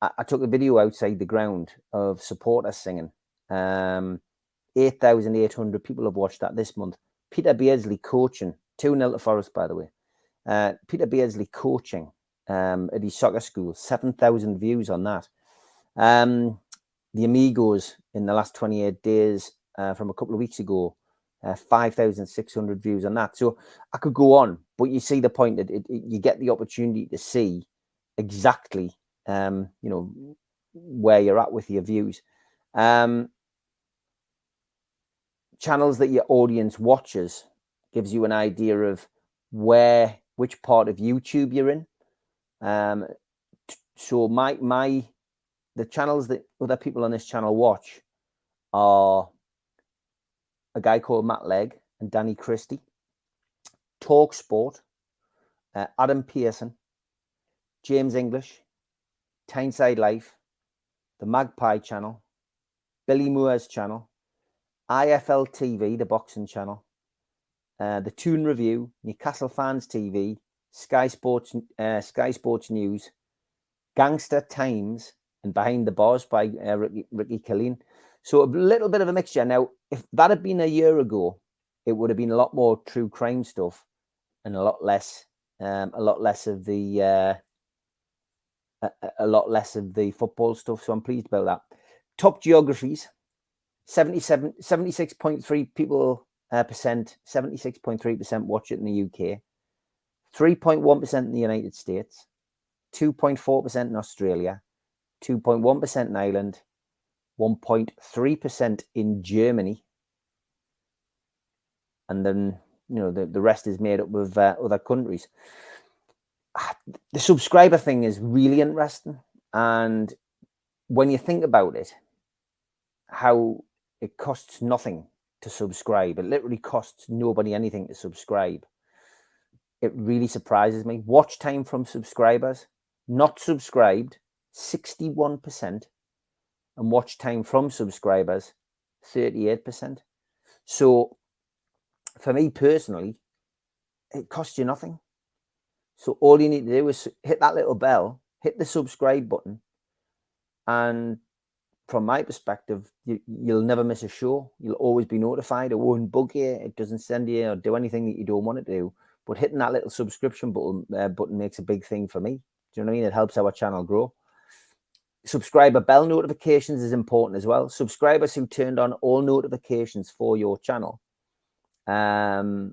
I took a video outside the ground of supporters singing. 8,800 people have watched that this month. Peter Beardsley coaching, 2-0 to Forest, by the way. Peter Beardsley coaching at his soccer school, 7,000 views on that. The Amigos in the last 28 days from a couple of weeks ago, 5,600 views on that. So I could go on, but you see the point that you get the opportunity to see exactly, you know, where you're at with your views. Channels that your audience watches gives you an idea of which part of YouTube you're in. So the channels that other people on this channel watch are a guy called Matt Legg and Danny Christie, Talk Sport, Adam Pearson, James English, Tyneside Life, the Magpie channel, Billy Moore's channel, IFL TV, the boxing channel, the Toon Review, Newcastle Fans TV, Sky Sports News, Gangster Times, and Behind the Bars by Ricky Killeen. So a little bit of a mixture. Now, if that had been a year ago, it would have been a lot more true crime stuff and a lot less of the football stuff. So I'm pleased about that. Top geographies. 76.3 people percent, 76.3% watch it in the UK, 3.1% in the United States, 2.4% in Australia, 2.1% in Ireland, 1.3% in Germany, and then, you know, the rest is made up of other countries. The subscriber thing is really interesting, and when you think about it, how it costs nothing to subscribe. It literally costs nobody anything to subscribe. It really surprises me. Watch time from subscribers, not subscribed, 61%, and watch time from subscribers, 38%. So for me personally, it costs you nothing. So all you need to do is hit that little bell, hit the subscribe button, and from my perspective, you'll never miss a show. You'll always be notified. It won't bug you. It doesn't send you or do anything that you don't want it to do. but hitting that little subscription button makes a big thing for me. Do you know what I mean? It helps our channel grow. Subscriber bell notifications is important as well. Subscribers who turned on all notifications for your channel, 5%,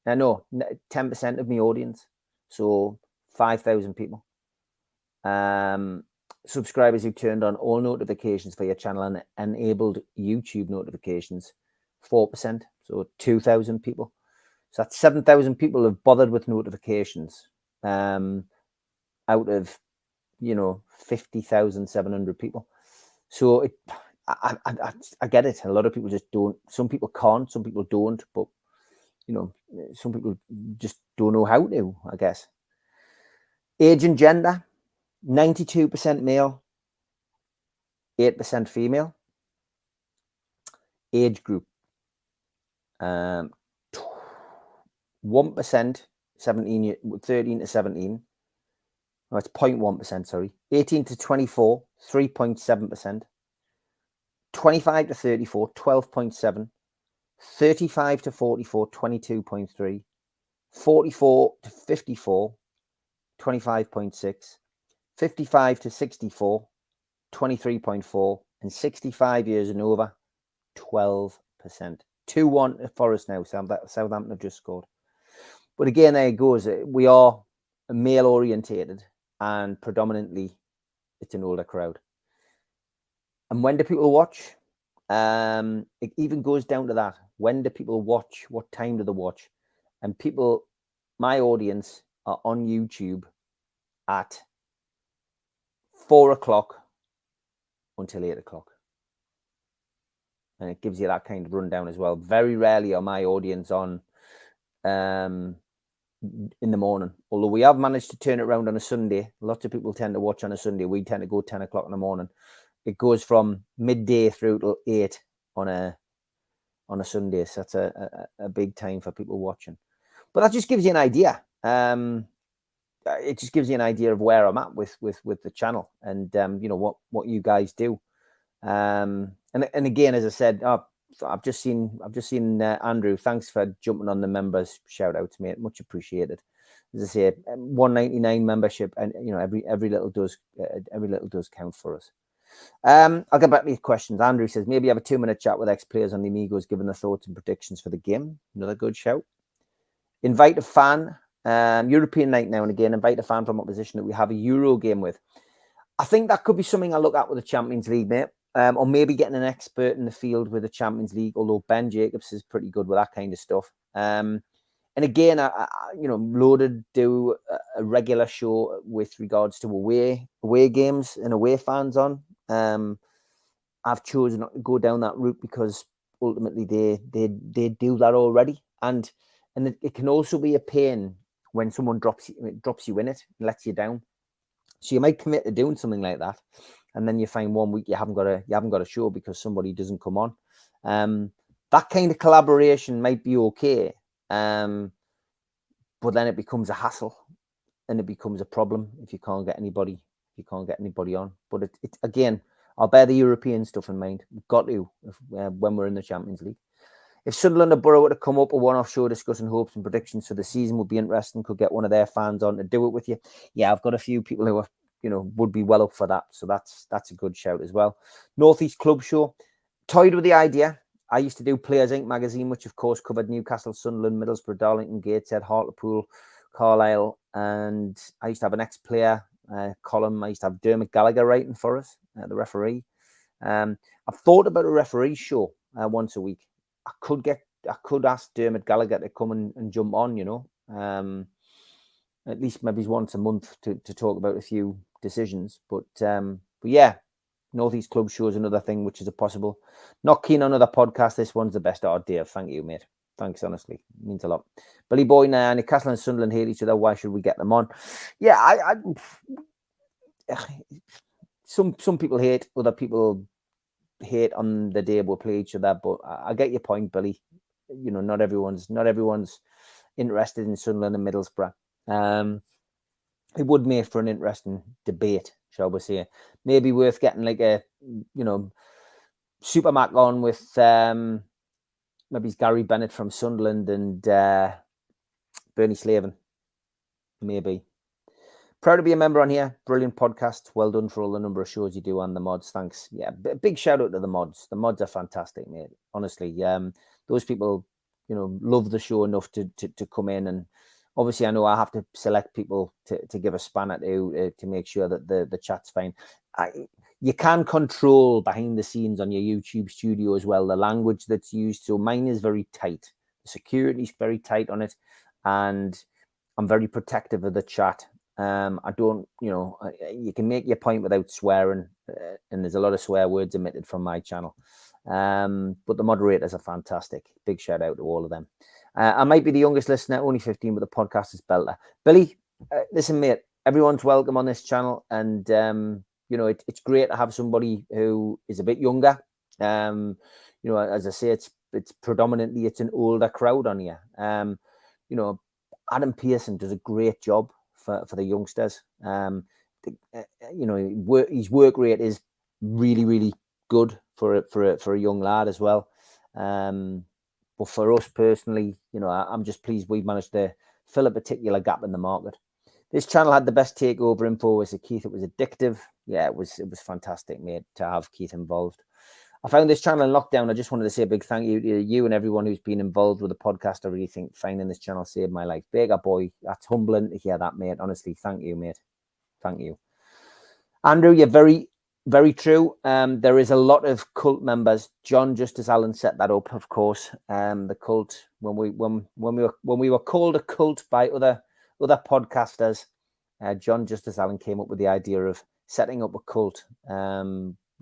no, 10% of my audience, so 5,000 people. Subscribers who turned on all notifications for your channel and enabled YouTube notifications, 4%, so 2,000 people. So that's 7,000 people have bothered with notifications, out of 50,700 people. So I get it. A lot of people just don't. Some people can't. Some people don't. But some people just don't know how to, I guess. Age and gender: 92% male, 8% female. Age group: 1%, 13 to 17. No, it's 0.1%, sorry. 18 to 24, 3.7%. 25 to 34, 12.7. 35 to 44, 22.3. 44 to 54, 25.6. 55 to 64, 23.4. And 65 years and over, 12%. 2-1 Forest now. Southampton have just scored. But again, there it goes. We are male orientated, and predominantly it's an older crowd. And when do people watch? It even goes down to that. When do people watch? What time do they watch? And people, my audience, are on YouTube at 4 o'clock until 8 o'clock. And it gives you that kind of rundown as well. Very rarely are my audience on in the morning, although we have managed to turn it around on a Sunday. Lots of people tend to watch on a Sunday. We tend to go 10 o'clock in the morning. It goes from midday through till 8 on a Sunday. So that's a big time for people watching. But that just gives you an idea. It just gives you an idea of where I'm at with the channel, and what you guys do. And again, as I said, I've just seen Andrew. Thanks for jumping on the members shout outs, mate. Much appreciated. As I say, $1.99 membership, and every little does count for us. I'll get back to your questions. Andrew says maybe have a 2-minute chat with ex-players on the Amigos, given their thoughts and predictions for the game. Another good shout. Invite a fan. European night now and again. Invite a fan from opposition that we have a Euro game with. I think that could be something I look at with the Champions League, mate. Or maybe getting an expert in the field with the Champions League, although Ben Jacobs is pretty good with that kind of stuff. And again, Loaded do a regular show with regards to away games and away fans on. I've chosen not to go down that route because ultimately they do that already, and it can also be a pain when someone drops you in it and lets you down. So you might commit to doing something like that, and then you find 1 week you haven't got a show because somebody doesn't come on. That kind of collaboration might be okay, but then it becomes a hassle and it becomes a problem if you can't get anybody on. But it again, I'll bear the European stuff in mind. We've got to when we're in the Champions League. If Sunderland or Borough were to come up a one-off show discussing hopes and predictions for the season, would be interesting. Could get one of their fans on to do it with you. Yeah, I've got a few people who are, would be well up for that. So that's a good shout as well. Northeast Club Show. Toyed with the idea. I used to do Players Inc. magazine, which of course covered Newcastle, Sunderland, Middlesbrough, Darlington, Gateshead, Hartlepool, Carlisle, and I used to have an ex-player column. I used to have Dermot Gallagher writing for us, the referee. I've thought about a referee show once a week. I could ask Dermot Gallagher to come and jump on, at least maybe once a month to talk about a few decisions. But yeah, Northeast Club Show is another thing which is a possible. Not keen on another podcast. This one's the best. Oh, dear. Thank you, mate. Thanks, honestly. It means a lot. Billy Boy, Newcastle and Sunderland hate each other. Why should we get them on? Yeah, some people hate, other people hate on the day we'll play each other, but I get your point, Billy. Not everyone's interested in Sunderland and Middlesbrough. It would make for an interesting debate, shall we say. Maybe worth getting like a Super Mac on with maybe it's Gary Bennett from Sunderland and Bernie Slavin, maybe. Proud to be a member on here. Brilliant podcast. Well done for all the number of shows you do on the mods. Thanks. Yeah, big shout out to the mods. The mods are fantastic, mate. Honestly, those people, love the show enough to come in, and obviously I know I have to select people to give a spanner to make sure that the chat's fine. You can control behind the scenes on your YouTube studio as well, the language that's used. So mine is very tight. The security's very tight on it, and I'm very protective of the chat. I don't, you can make your point without swearing, and there's a lot of swear words emitted from my channel. But the moderators are fantastic. Big shout out to all of them. I might be the youngest listener, only 15, but the podcast is belter. Billy, listen, mate, everyone's welcome on this channel, and it's great to have somebody who is a bit younger. As I say, it's predominantly it's an older crowd on here. Adam Pearson does a great job for the youngsters. His work rate is really, really good for a young lad as well. But for us personally, I'm just pleased we've managed to fill a particular gap in the market. This channel had the best takeover info as a Keith. It was addictive. Yeah, it was fantastic, mate, to have Keith involved. I found this channel in lockdown. I just wanted to say a big thank you to you and everyone who's been involved with the podcast. I really think finding this channel saved my life. Bigger boy, that's humbling to hear that, mate. Honestly, thank you, mate. Thank you. Andrew, you're very, very true. There is a lot of cult members. John Justice Allen set that up, of course. The cult, when we were called a cult by other podcasters, John Justice Allen came up with the idea of setting up a cult.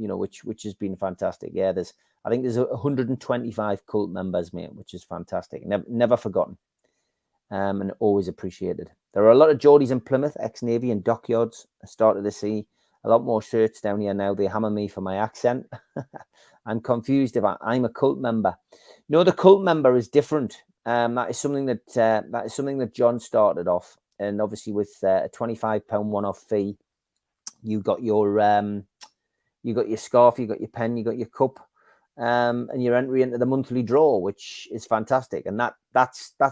Which has been fantastic. Yeah, I think there's 125 cult members, mate, which is fantastic. Never forgotten, and always appreciated. There are a lot of Geordies in Plymouth, ex-Navy and dockyards. I started to see a lot more shirts down here now. They hammer me for my accent. I'm confused if I'm a cult member. No, the cult member is different. That is something that John started off, and obviously with a £25 one-off fee, you got your scarf, you got your pen, you got your cup, and your entry into the monthly draw, which is fantastic. And that's a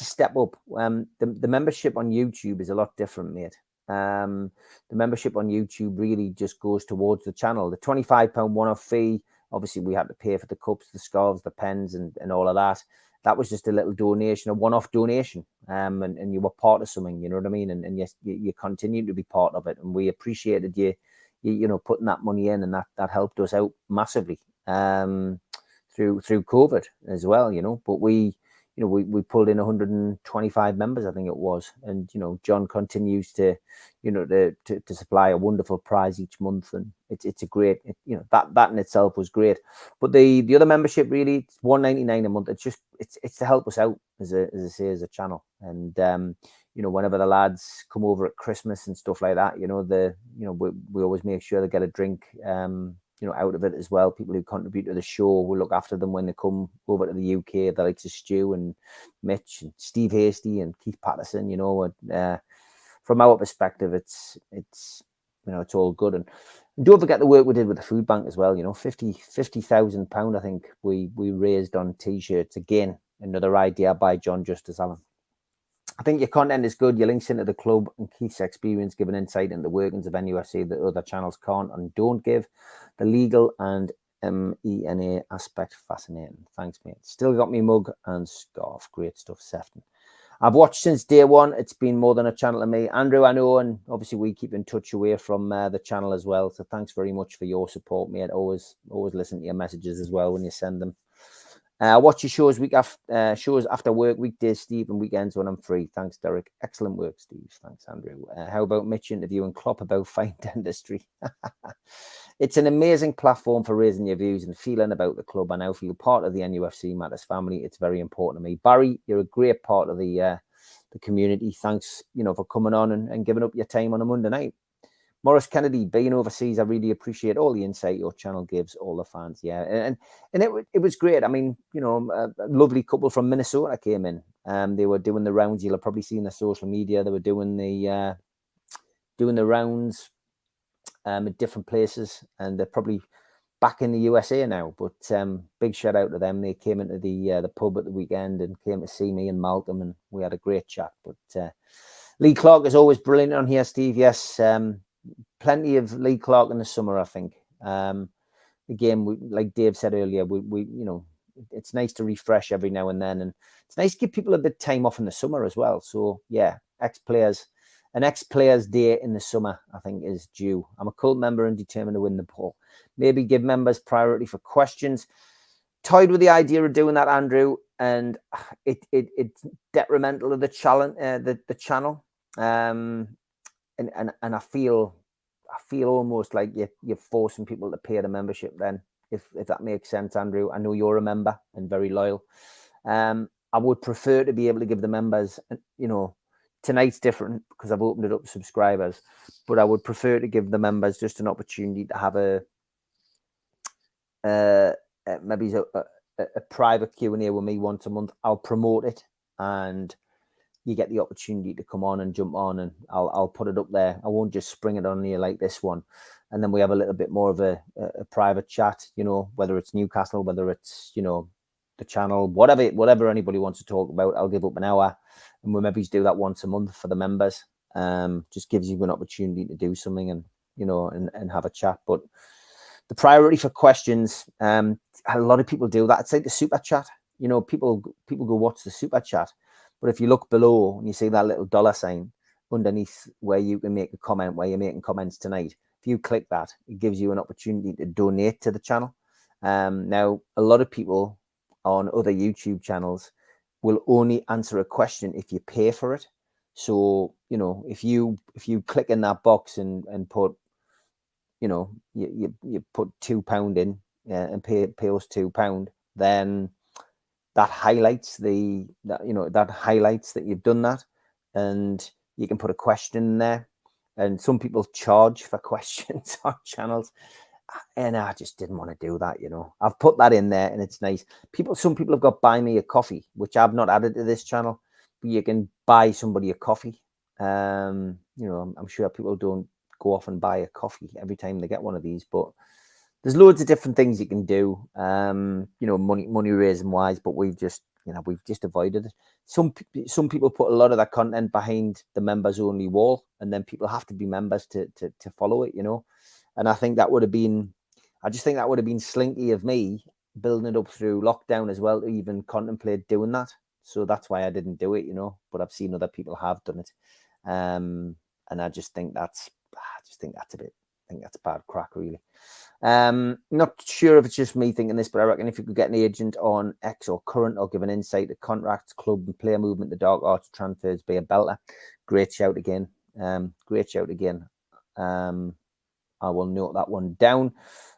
step up. The membership on YouTube is a lot different, mate. The membership on YouTube really just goes towards the channel. The £25 one-off fee, obviously we had to pay for the cups, the scarves, the pens, and all of that. That was just a little donation, a one-off donation, and you were part of something, you know what I mean? And yes, you continue to be part of it, and we appreciated you putting that money in, and that helped us out massively through COVID as well, but we pulled in 125 members, I think it was, and John continues to supply a wonderful prize each month, and it's a great, that in itself was great. But the other membership, really, it's $1.99 a month. It's to help us out as a channel, and whenever the lads come over at Christmas and stuff like that, we always make sure they get a drink, out of it as well. People who contribute to the show, we look after them when they come over to the UK. The likes of Stu and Mitch and Steve Hasty and Keith Patterson, from our perspective, it's all good. And don't forget the work we did with the food bank as well. £50,000, I think we raised on T-shirts. Again, another idea by John Justice Allen. I think your content is good. Your links into the club and Keith's experience give an insight into the workings of NUFC that other channels can't and don't give. The legal and MENA aspect, fascinating. Thanks, mate. Still got me mug and scarf. Great stuff, Sefton. I've watched since day one. It's been more than a channel to me. Andrew, I know, and obviously we keep in touch away from the channel as well. So thanks very much for your support, mate. Always listen to your messages as well when you send them. I watch your shows after work, weekdays, Steve, and weekends when I'm free. Thanks, Derek. Excellent work, Steve. Thanks, Andrew. How about Mitch interviewing Klopp about fine dentistry? It's an amazing platform for raising your views and feeling about the club. I now feel part of the NUFC Matters family. It's very important to me. Barry, you're a great part of the community. Thanks, for coming on and giving up your time on a Monday night. Morris Kennedy, being overseas, I really appreciate all the insight your channel gives all the fans. Yeah, and it was great. I mean, a lovely couple from Minnesota came in. They were doing the rounds. You'll have probably seen their social media. They were doing the rounds at different places, and they're probably back in the USA now. But big shout out to them. They came into the pub at the weekend and came to see me and Malcolm, and we had a great chat. But Lee Clark is always brilliant on here, Steve. Yes, plenty of Lee Clark in the summer, I think. Again, like Dave said earlier, we you know, it's nice to refresh every now and then, and it's nice to give people a bit of time off in the summer as well. So yeah, an ex-players day in the summer, I think, is due. I'm a cult member and determined to win the poll. Maybe give members priority for questions. Toyed with the idea of doing that, Andrew, and it's detrimental to the challenge, the channel. And I feel almost like you're forcing people to pay the membership then, if that makes sense, Andrew. I know you're a member and very loyal. I would prefer to be able to give the members, you know, tonight's different because I've opened it up to subscribers, but I would prefer to give the members just an opportunity to have maybe a private Q&A with me once a month. I'll promote it, and you get the opportunity to come on and jump on, and I'll put it up there. I won't just spring it on here like this one. And then we have a little bit more of a private chat, you know, whether it's Newcastle, whether it's, you know, the channel, whatever anybody wants to talk about. I'll give up an hour, and we'll maybe do that once a month for the members. Just gives you an opportunity to do something and, you know, and have a chat. But the priority for questions, a lot of people do that. It's like the super chat. You know, people go watch the super chat. But if you look below and you see that little $ underneath where you can make a comment, where you're making comments tonight, if you click that, it gives you an opportunity to donate to the channel. Now, a lot of people on other YouTube channels will only answer a question if you pay for it. So, you know, if you click in that box and put, you know, you put £2 in and pay us £2, then that highlights that you've done that, and you can put a question in there. And some people charge for questions on channels, and I just didn't want to do that. You know, I've put that in there, and it's nice. Some people have got buy me a coffee, which I've not added to this channel, but you can buy somebody a coffee. You know, I'm sure people don't go off and buy a coffee every time they get one of these, but there's loads of different things you can do, you know, money raising wise, but we've just avoided it. Some people put a lot of that content behind the members only wall, and then people have to be members to follow it, you know. And I think that would have been, slinky of me building it up through lockdown as well to even contemplate doing that. So that's why I didn't do it, you know, but I've seen other people have done it. And I just think that's bad crack, really. Not sure if it's just me thinking this, but I reckon if you could get an agent on X or Current or give an insight to contracts, club and player movement, the dark arts transfers, be a belter. Great shout again. I will note that one down.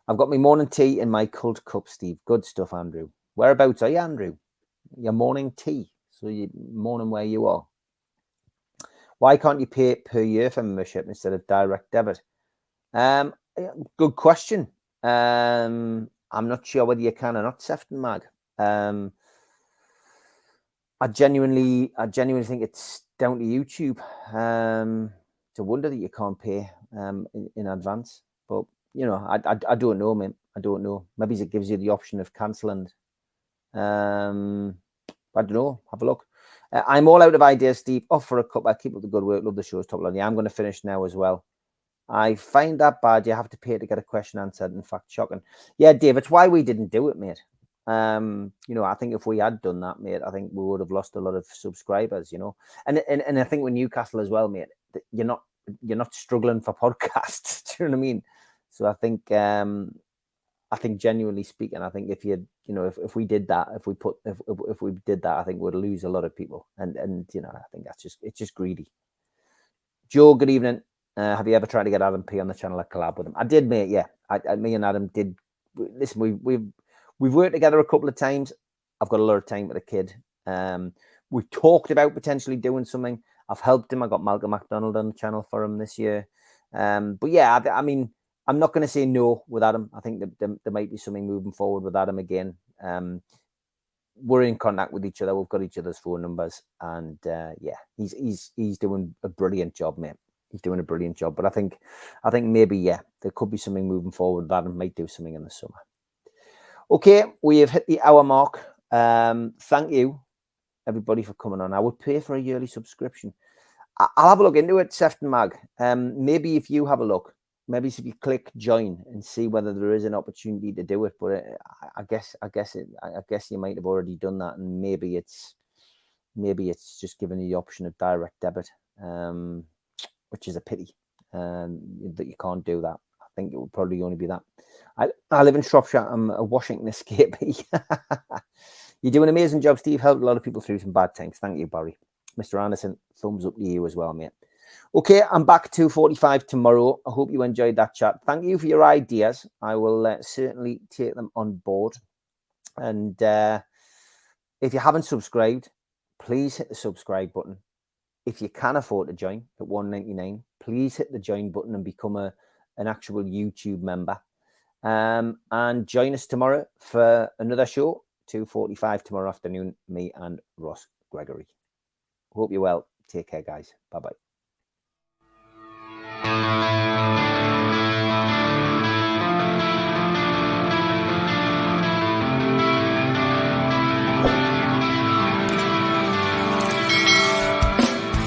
I've got my morning tea in my cult cup, Steve. Good stuff, Andrew. Whereabouts are you, Andrew? Your morning tea. So you morning where you are. Why can't you pay per year for membership instead of direct debit? Good question. I'm not sure whether you can or not, Sefton Mag. I genuinely think it's down to YouTube. To wonder that you can't pay in advance. But you know, I don't know, man. I don't know. Maybe it gives you the option of cancelling. I don't know. Have a look. I'm all out of ideas, Steve. Off for a cup. I keep up the good work. Love the show's top line. Yeah, I'm going to finish now as well. I find that bad. You have to pay to get a question answered. In fact, shocking. Yeah, Dave, it's why we didn't do it, mate. You know, I think if we had done that, mate, I think we would have lost a lot of subscribers, you know. And I think with Newcastle as well, mate, you're not struggling for podcasts. Do you know what I mean? So I think genuinely speaking, I think if we did that, if we did that, I think we'd lose a lot of people. And you know, I think it's just greedy. Joe, good evening. Have you ever tried to get Adam P on the channel? I collab with him. I did, mate. Yeah, me and Adam did. Listen, we've worked together a couple of times. I've got a lot of time with the kid. We talked about potentially doing something. I've helped him. I got Malcolm McDonald on the channel for him this year. But yeah, I mean, I'm not going to say no with Adam. I think that there might be something moving forward with Adam again. We're in contact with each other. We've got each other's phone numbers, and yeah, he's doing a brilliant job, mate. He's doing a brilliant job. But I think maybe, yeah, there could be something moving forward that and might do something in the summer. Okay, we have hit the hour mark. Thank you, everybody, for coming on. I would pay for a yearly subscription. I'll have a look into it, Sefton Mag. Maybe if you have a look, maybe if you click join and see whether there is an opportunity to do it. But I guess you might have already done that, and maybe it's just giving you the option of direct debit, which is a pity that you can't do that. I think it would probably only be that. I live in Shropshire. I'm a Washington escapee. You do an amazing job, Steve. Helped a lot of people through some bad times. Thank you, Barry. Mr. Anderson, thumbs up to you as well, mate. Okay, I'm back 2:45 tomorrow. I hope you enjoyed that chat. Thank you for your ideas. I will certainly take them on board. And if you haven't subscribed, please hit the subscribe button. If you can afford to join at $1.99, please hit the join button and become an actual YouTube member. And join us tomorrow for another show, 2:45 tomorrow afternoon, me and Ross Gregory. Hope you're well. Take care, guys. Bye-bye.